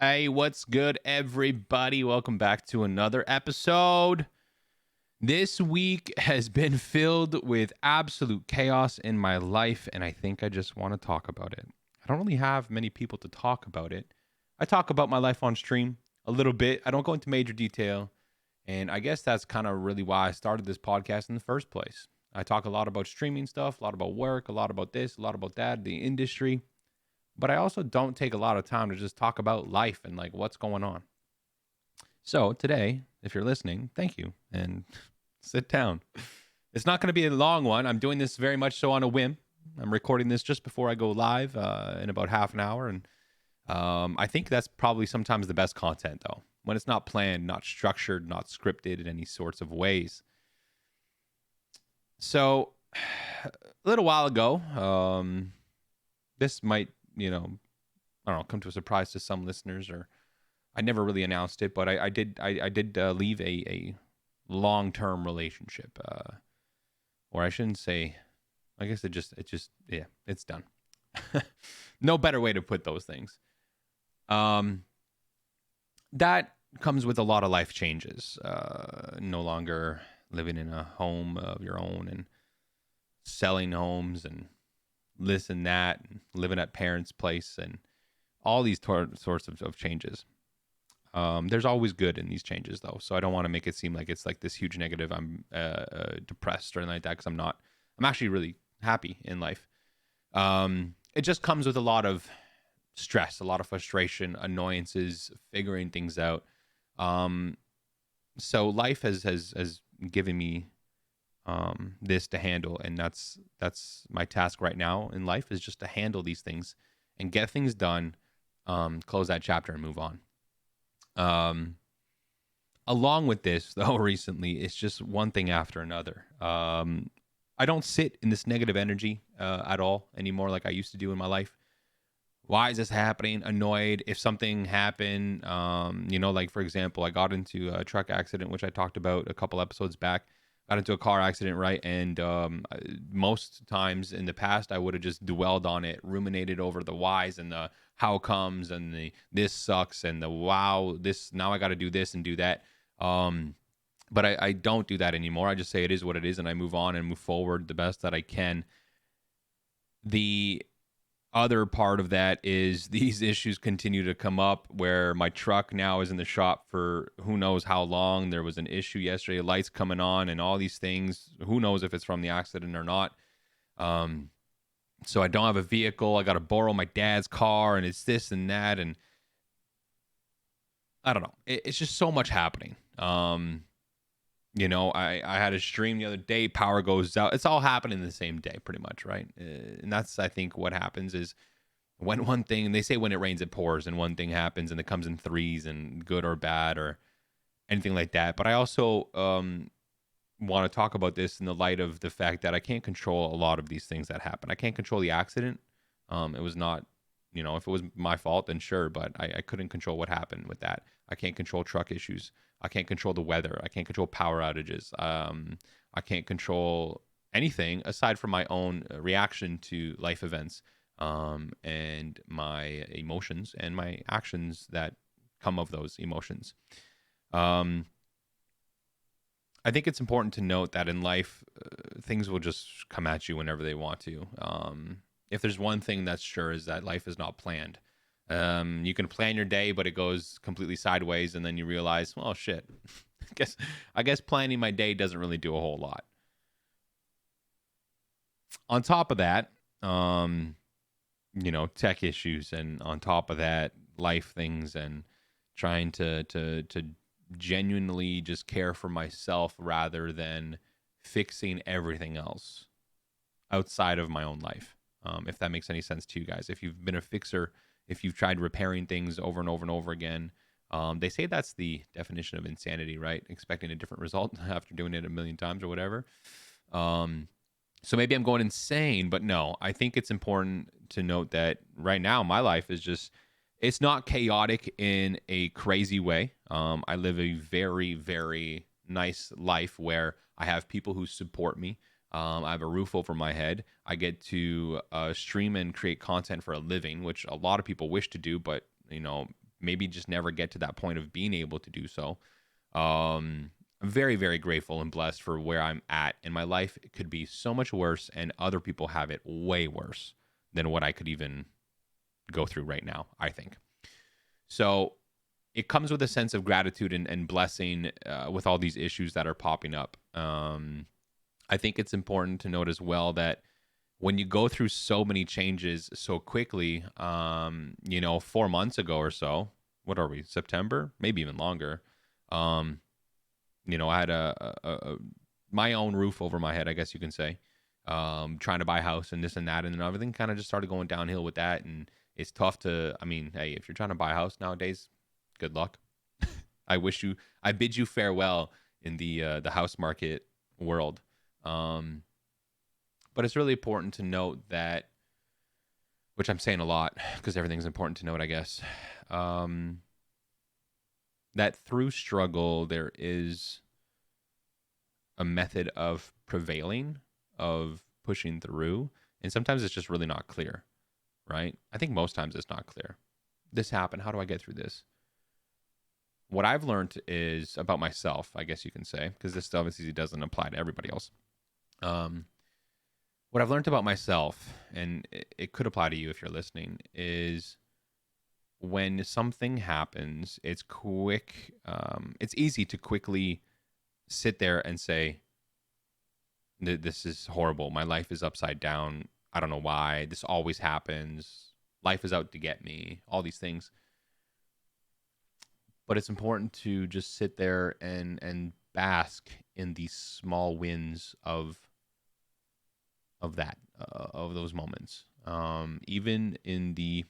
Hey, what's good, everybody? Welcome back to another episode. This week has been filled with absolute chaos in my life, and I think I just want to talk about it. I don't really have many people to talk about it. I talk about my life on stream a little bit, I don't go into major detail, and I guess that's kind of really why I started this podcast in the first place. I talk a lot about streaming stuff, a lot about work, a lot about this, a lot about that, the industry, but I also don't take a lot of time to just talk about life and like what's going on. So today, if you're listening, thank you and sit down. It's not going to be a long one. I'm doing this very much so on a whim. I'm recording this just before I go live in about half an hour. And I think that's probably sometimes the best content, though, when it's not planned, not structured, not scripted in any sorts of ways. So a little while ago, this might, I don't know, come to a surprise to some listeners, or I never really announced it, but I did leave a long term relationship, or I shouldn't say. I guess yeah, it's done. No better way to put those things. That comes with a lot of life changes. No longer living in a home of your own and selling homes and this and that, and living at parents' place and all these sorts of changes. There's always good in these changes, though, so I don't want to make it seem like it's like this huge negative. I'm depressed or anything like that, because I'm not. I'm actually really happy in life. It just comes with a lot of stress, a lot of frustration, annoyances, figuring things out. So life has given me this to handle, and that's my task right now in life, is just to handle these things and get things done, close that chapter and move on. Along with this, though, recently it's just one thing after another. I don't sit in this negative energy at all anymore like I used to do in my life. Why is this happening? Annoyed if something happened. Like, for example, I got into a truck accident, which I talked about a couple episodes back. Got into a car accident, right? And most times in the past, I would have just dwelled on it, ruminated over the whys and the how comes and the this sucks and the wow, this now I got to do this and do that. But I don't do that anymore. I just say it is what it is, and I move on and move forward the best that I can. The other part of that is these issues continue to come up, where my truck now is in the shop for who knows how long. There was an issue yesterday, lights coming on and all these things. Who knows if it's from the accident or not. So I don't have a vehicle. I got to borrow my dad's car, and it's this and that. And I don't know. It's just so much happening. I had a stream the other day, power goes out. It's all happening the same day, pretty much, right? And that's, I think, what happens is when one thing, they say when it rains, it pours, and one thing happens and it comes in threes, and good or bad or anything like that. But I also want to talk about this in the light of the fact that I can't control a lot of these things that happen. I can't control the accident. It was not, if it was my fault, then sure, but I couldn't control what happened with that. I can't control truck issues. I can't control the weather. I can't control power outages. I can't control anything aside from my own reaction to life events, and my emotions and my actions that come of those emotions. I think it's important to note that in life, things will just come at you whenever they want to. If there's one thing that's sure, is that life is not planned. You can plan your day, but it goes completely sideways, and then you realize, well, shit. I guess planning my day doesn't really do a whole lot. On top of that, tech issues, and on top of that, life things, and trying to genuinely just care for myself rather than fixing everything else outside of my own life. If that makes any sense to you guys. If you've been a fixer, if you've tried repairing things over and over and over again, they say that's the definition of insanity, right? Expecting a different result after doing it a million times or whatever. So maybe I'm going insane, but no, I think it's important to note that right now my life is just, it's not chaotic in a crazy way. I live a very, very nice life where I have people who support me. I have a roof over my head. I get to stream and create content for a living, which a lot of people wish to do, but maybe just never get to that point of being able to do so. I'm very, very grateful and blessed for where I'm at in my life. It could be so much worse, and other people have it way worse than what I could even go through right now, I think. So it comes with a sense of gratitude and blessing with all these issues that are popping up. I think it's important to note as well that when you go through so many changes so quickly, 4 months ago or so, what are we, September, maybe even longer, I had my own roof over my head, I guess you can say, trying to buy a house and this and that, and then everything kind of just started going downhill with that. And it's tough to, hey, if you're trying to buy a house nowadays, good luck. I bid you farewell in the house market world. But it's really important to note that, which I'm saying a lot because everything's important to note, I guess, that through struggle, there is a method of prevailing, of pushing through. And sometimes it's just really not clear, right? I think most times it's not clear. This happened. How do I get through this? What I've learned is about myself, I guess you can say, because this obviously doesn't apply to everybody else. What I've learned about myself, and it could apply to you if you're listening, is when something happens, it's quick. It's easy to quickly sit there and say, this is horrible. My life is upside down. I don't know why. This always happens. Life is out to get me. All these things. But it's important to just sit there and bask in these small wins of those moments. Even in the,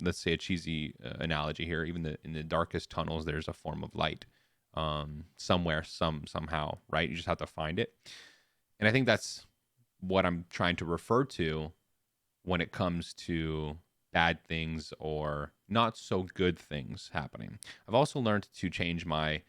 let's say a cheesy analogy here, even in the darkest tunnels, there's a form of light somewhere, somehow, right? You just have to find it. And I think that's what I'm trying to refer to when it comes to bad things or not so good things happening. I've also learned to change my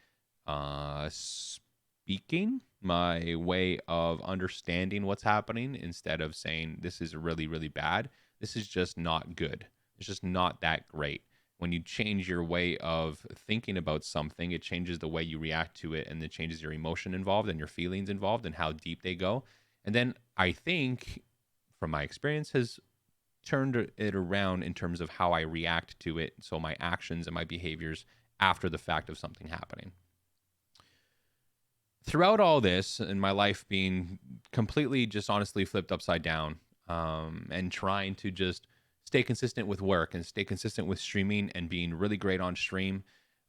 speaking, my way of understanding what's happening, instead of saying this is really, really bad. This is just not good. It's just not that great. When you change your way of thinking about something, it changes the way you react to it, and it changes your emotion involved and your feelings involved and how deep they go. And then I think, from my experience, has turned it around in terms of how I react to it. So my actions and my behaviors after the fact of something happening. Throughout all this, and my life being completely just honestly flipped upside down, and trying to just stay consistent with work and stay consistent with streaming and being really great on stream,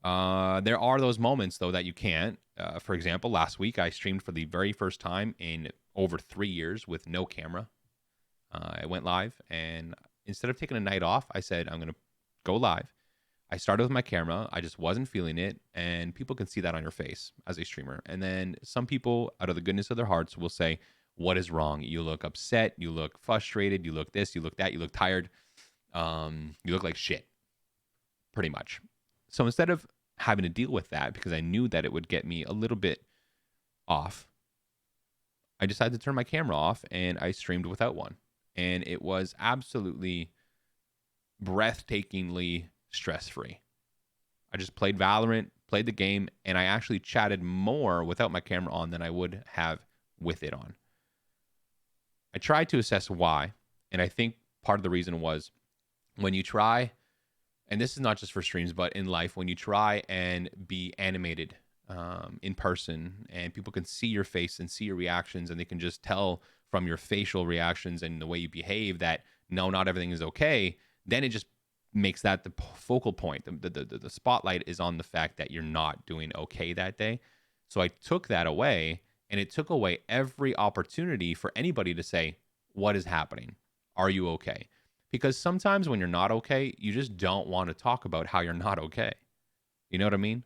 there are those moments, though, that you can't. For example, last week I streamed for the very first time in over 3 years with no camera. I went live, and instead of taking a night off, I said, I'm going to go live. I started with my camera. I just wasn't feeling it, and people can see that on your face as a streamer. And then some people, out of the goodness of their hearts, will say, what is wrong? You look upset. You look frustrated. You look this. You look that. You look tired. You look like shit, pretty much. So instead of having to deal with that, because I knew that it would get me a little bit off, I decided to turn my camera off, and I streamed without one. And it was absolutely breathtakingly stress-free. I just played Valorant, played the game, and I actually chatted more without my camera on than I would have with it on. I tried to assess why, and I think part of the reason was when you try, and this is not just for streams, but in life, when you try and be animated in person, and people can see your face and see your reactions, and they can just tell from your facial reactions and the way you behave that no, not everything is okay, then it just makes that the focal point. The spotlight is on the fact that you're not doing okay that day. So I took that away, and it took away every opportunity for anybody to say, what is happening? Are you okay? Because sometimes when you're not okay, you just don't want to talk about how you're not okay. You know what I mean?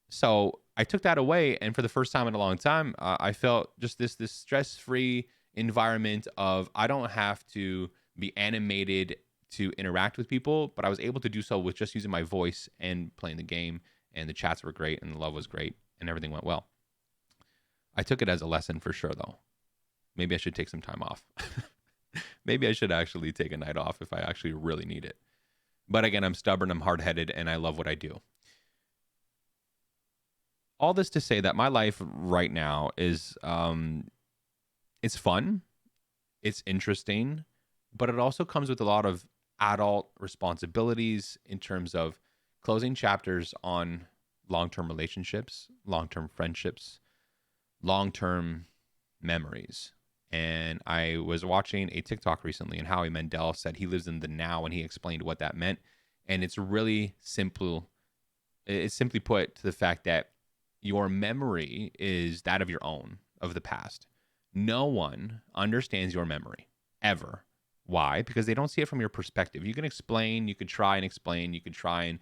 So I took that away, and for the first time in a long time, I felt just this stress-free environment of I don't have to be animated to interact with people, but I was able to do so with just using my voice and playing the game, and the chats were great, and the love was great, and everything went well. I took it as a lesson for sure, though. Maybe I should take some time off. Maybe I should actually take a night off if I actually really need it. But again, I'm stubborn, I'm hard-headed, and I love what I do. All this to say that my life right now is it's fun, it's interesting, but it also comes with a lot of adult responsibilities in terms of closing chapters on long-term relationships, long-term friendships, long-term memories. And I was watching a TikTok recently, and Howie Mandel said he lives in the now, and he explained what that meant. And it's really simple. It's simply put to the fact that your memory is that of your own, of the past. No one understands your memory ever. Why? Because they don't see it from your perspective. You can explain, you could try and explain, you could try and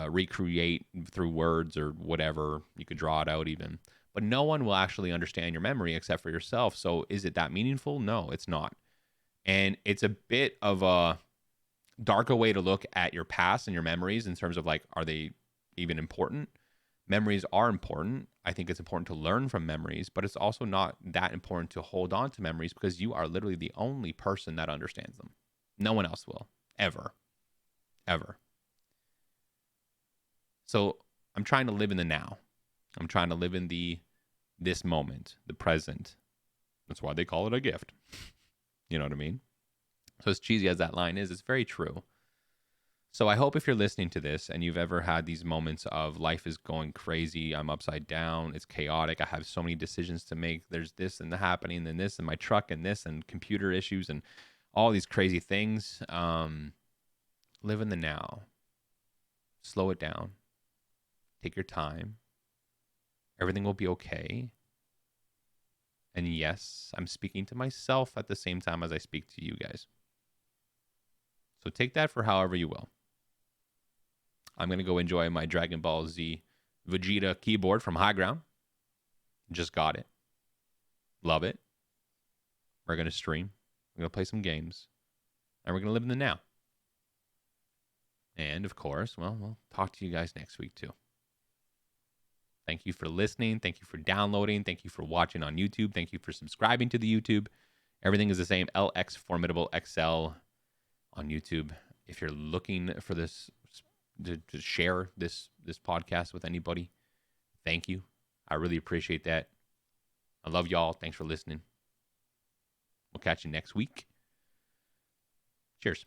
recreate through words or whatever. You could draw it out even. But no one will actually understand your memory except for yourself. So is it that meaningful? No, it's not. And it's a bit of a darker way to look at your past and your memories in terms of like, are they even important? Memories are important. I think it's important to learn from memories, but it's also not that important to hold on to memories because you are literally the only person that understands them. No one else will, ever, ever. So I'm trying to live in the now. I'm trying to live in this moment, the present. That's why they call it a gift. You know what I mean? So as cheesy as that line is, it's very true. So I hope if you're listening to this and you've ever had these moments of life is going crazy, I'm upside down, it's chaotic, I have so many decisions to make, there's this and the happening, and this and my truck and this and computer issues and all these crazy things, live in the now. Slow it down. Take your time. Everything will be okay. And yes, I'm speaking to myself at the same time as I speak to you guys. So take that for however you will. I'm going to go enjoy my Dragon Ball Z Vegeta keyboard from High Ground. Just got it. Love it. We're going to stream. We're going to play some games. And we're going to live in the now. And of course, well, we'll talk to you guys next week too. Thank you for listening. Thank you for downloading. Thank you for watching on YouTube. Thank you for subscribing to the YouTube. Everything is the same. LX Formidable XL on YouTube. If you're looking for this, to share this podcast with anybody, thank you. I really appreciate that. I love y'all. Thanks for listening. We'll catch you next week. Cheers.